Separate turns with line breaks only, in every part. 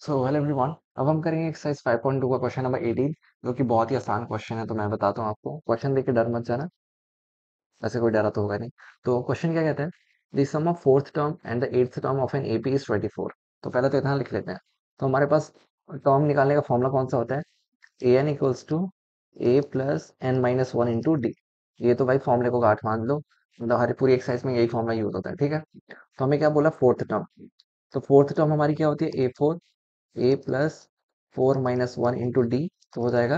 So hello everyone. अब हम करेंगे एक्सरसाइज 5.2 का क्वेश्चन नंबर 18, जो कि बहुत ही आसान क्वेश्चन है। तो मैं बताता हूँ आपको, क्वेश्चन देख के डर मत जाना। वैसे कोई डरा तो होगा नहीं। तो क्वेश्चन क्या कहता है, the sum of fourth term and the eighth term of an AP is 24। तो पहले तो इतना लिख लेते हैं। तो हमारे पास टर्म निकालने का फॉर्मूला कौन सा होता है, A N equals to A plus N minus one into D. ये तो भाई फॉर्मूले को गांठ मान लो, मतलब हर पूरी एक्सरसाइज में यही फॉर्मूला यूज होता है, ठीक है। तो हमें क्या बोला, फोर्थ टर्म। तो फोर्थ टर्म हमारी क्या होती है, A plus four minus one into D. तो हो जाएगा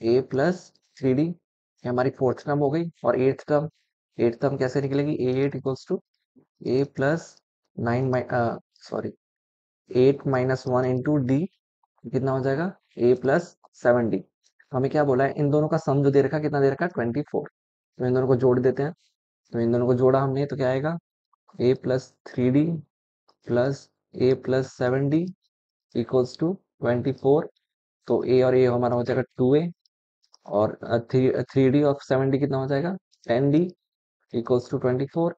ए प्लस थ्री डी। ये हमारी फोर्थ टर्म हो गई। और एट्थ टर्म कैसे निकलेगी, A eight equals to A plus nine sorry eight minus one into D. कितना हो जाएगा, ए प्लस सेवन डी। हमें क्या बोला है, इन दोनों का सम जो दे रखा है, कितना दे रखा है, 24। तो इन दोनों को जोड़ देते हैं। तो इन दोनों को जोड़ा हमने, तो क्या आएगा, A plus three D plus A plus seven D equals to 24। तो ए और ए हमारा हो जाएगा 2a। और three three D of 7d कितना हो जाएगा, 10d इक्वल्स टू 24।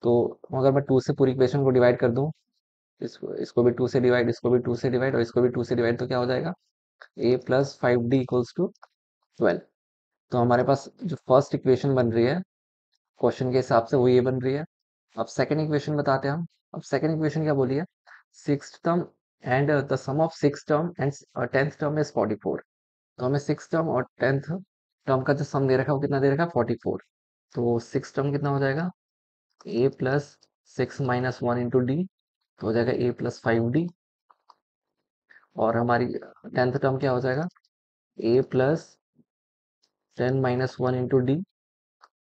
तो अगर मैं 2 से पूरी इक्वेशन को डिवाइड कर दूं, इसको भी 2 से डिवाइड, इसको भी 2 से डिवाइड और इसको भी 2 से डिवाइड, तो क्या हो जाएगा, a plus 5d equals to 12। तो हमारे पास जो फर्स्ट इक्वेशन बन रही है क्वेश्चन के हिसाब से, वो ये बन रही है। अब सेकंड इक्वेशन बताते हैं हम। अब सेकंड इक्वेशन क्या बोली है, six term and the sum of six term and tenth term is 44। तो हमें सिक्स टर्म और टेंथ टर्म का जो सम दे रखा है, वो कितना दे रखा है, 44। तो सिक्स टर्म कितना हो जाएगा, A plus six minus one into D. तो हो जाएगा ए प्लस फाइव डी। और हमारी टेंथ टर्म क्या हो जाएगा, A plus ten minus one into D.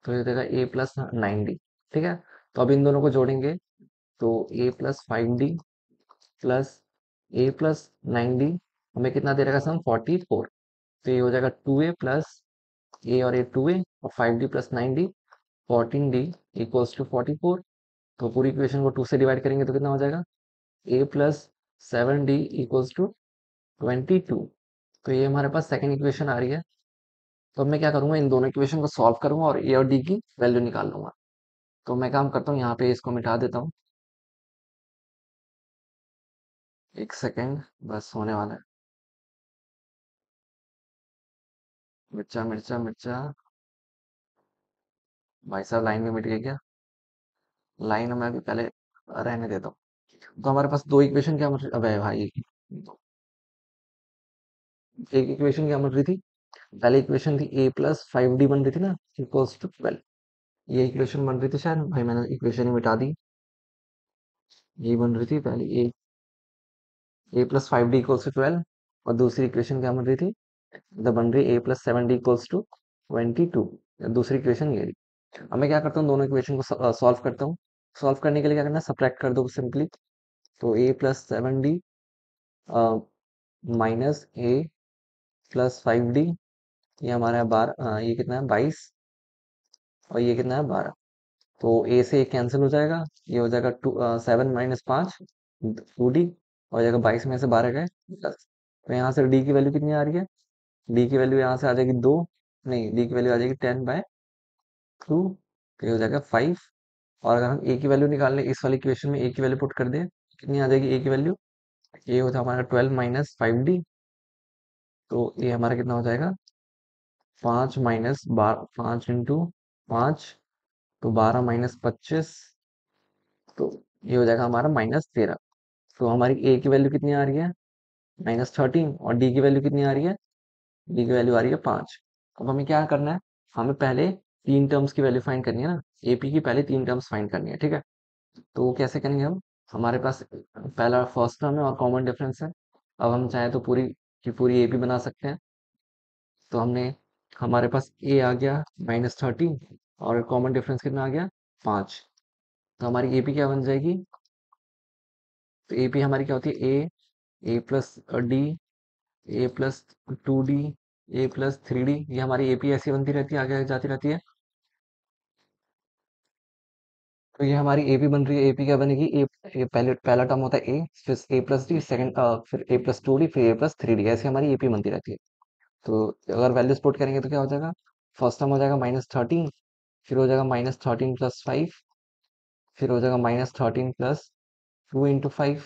तो ये देगा ए प्लस नाइन डी। ठीक है। तो अब इन दोनों को जोड़ेंगे, तो ए plus five D plus A plus nine D, हमें कितना दे रखा सम, 44। तो ये हो जाएगा 2a प्लस ए और ए 2a और 5d plus 9d, 14d equals to 44। तो पूरी इक्वेशन को 2 से डिवाइड करेंगे तो कितना हो जाएगा, A plus 7d equals to 22। तो ये हमारे पास सेकंड इक्वेशन आ रही है। तो अब मैं क्या करूंगा, इन दोनों इक्वेशन को सॉल्व करूंगा और ए और डी की वैल्यू निकाल लूंगा। तो मैं काम करता हूँ, यहाँ पे इसको मिटा देता हूँ। एक सेकेंड, बस होने वाला है। मिर्चा मिर्चा मिर्चा, भाई साहब लाइन में मिट गई क्या, लाइन में अभी पहले रहने देता हूँ। तो हमारे पास दो इक्वेशन क्या मिल, अबे भाई, एक इक्वेशन क्या मिल रही थी, पहली इक्वेशन थी ए प्लस फाइव डी बन रही थी ना, इक्वल्स टू 12। ये इक्वेशन बन रही थी शायद, भाई मैंने इक्वेशन ही मिटा दी। ये बन रही थी पहली, A plus five D equals to 12। और दूसरी इक्वेशन क्या बन रही थी, द बन रही A plus seven D equals to 22। दूसरी इक्वेशन ये रही। अब मैं क्या करता हूँ, दोनों इक्वेशन को सॉल्व करता हूँ। सॉल्व करने के लिए क्या करना है, सब्ट्रैक्ट कर दो सिंपली। तो ए प्लस सेवन डी माइनस ए प्लस फाइव डी, ये हमारा है 12, ये कितना है 22, और ये कितना है 12। तो ए से एक कैंसिल हो जाएगा, ये हो जाएगा टू, सेवन माइनस पाँच, 2d। हो जाएगा 22 में से 12 गए 10। तो यहाँ से डी की वैल्यू कितनी आ रही है, डी की वैल्यू यहाँ से आ जाएगी 2, नहीं डी की वैल्यू आ जाएगी 10/2। तो ये हो जाएगा 5। और अगर हम ए की वैल्यू निकाल लें, इस वाली इक्वेशन में ए की वैल्यू पुट कर दें, कितनी आ जाएगी ए की वैल्यू, ये होता है हमारा 12 माइनस फाइव डी। तो ये हमारा कितना हो जाएगा, 5 माइनस 5 इंटू 5, तो 12 माइनस 25। तो ये हो जाएगा हमारा -13। तो हमारी ए की वैल्यू कितनी आ रही है, -13। और डी की वैल्यू कितनी आ रही है, डी की वैल्यू आ रही है 5। अब हमें क्या करना है, हमें पहले तीन टर्म्स की वैल्यू फाइंड करनी है ना, एपी की पहले तीन टर्म्स फाइंड करनी है, ठीक है। तो वो कैसे करेंगे हम, हमारे पास पहला फर्स्ट टर्म है और कॉमन डिफरेंस है। अब हम चाहे तो पूरी की पूरी एपी बना सकते हैं। तो हमने, हमारे पास ए आ गया -13, और कॉमन डिफरेंस कितना आ गया, 5। तो हमारी एपी क्या बन जाएगी, तो एपी हमारी क्या होती है, A plus D, A plus 2d, A plus 3d। ये हमारी एपी ऐसी बनती रहती है, आगे जाती रहती है। तो ये हमारी एपी बन रही है। एपी क्या बनेगी, पहले पहला टर्म होता है ए, फिर ए प्लस डी, सेकंड फिर ए प्लस 2d, फिर ए प्लस 3d, ऐसी हमारी एपी बनती रहती है। तो अगर वैल्यूज पुट करेंगे तो क्या हो जाएगा, फर्स्ट टर्म हो जाएगा -13, फिर हो जाएगा -13 प्लस 5, फिर हो जाएगा -13 प्लस 2 इंटू 5,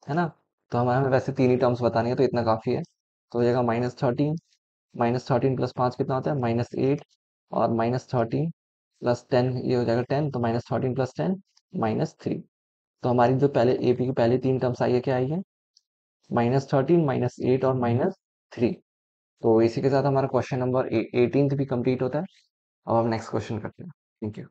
है ना। तो हमें वैसे तीन ही टर्म्स बतानी है, तो इतना काफ़ी है। तो हो जाएगा -13, -13 प्लस 5 कितना होता है -8, और -13 प्लस 10 ये हो जाएगा 10, तो -13 प्लस 10 -3। तो हमारी जो पहले एपी की पहली तीन टर्म्स आई है, क्या आई है, -13, -8 और -3। तो इसी के साथ हमारा क्वेश्चन नंबर 18 भी कंप्लीट होता है। अब हम नेक्स्ट क्वेश्चन करते हैं। Thank you.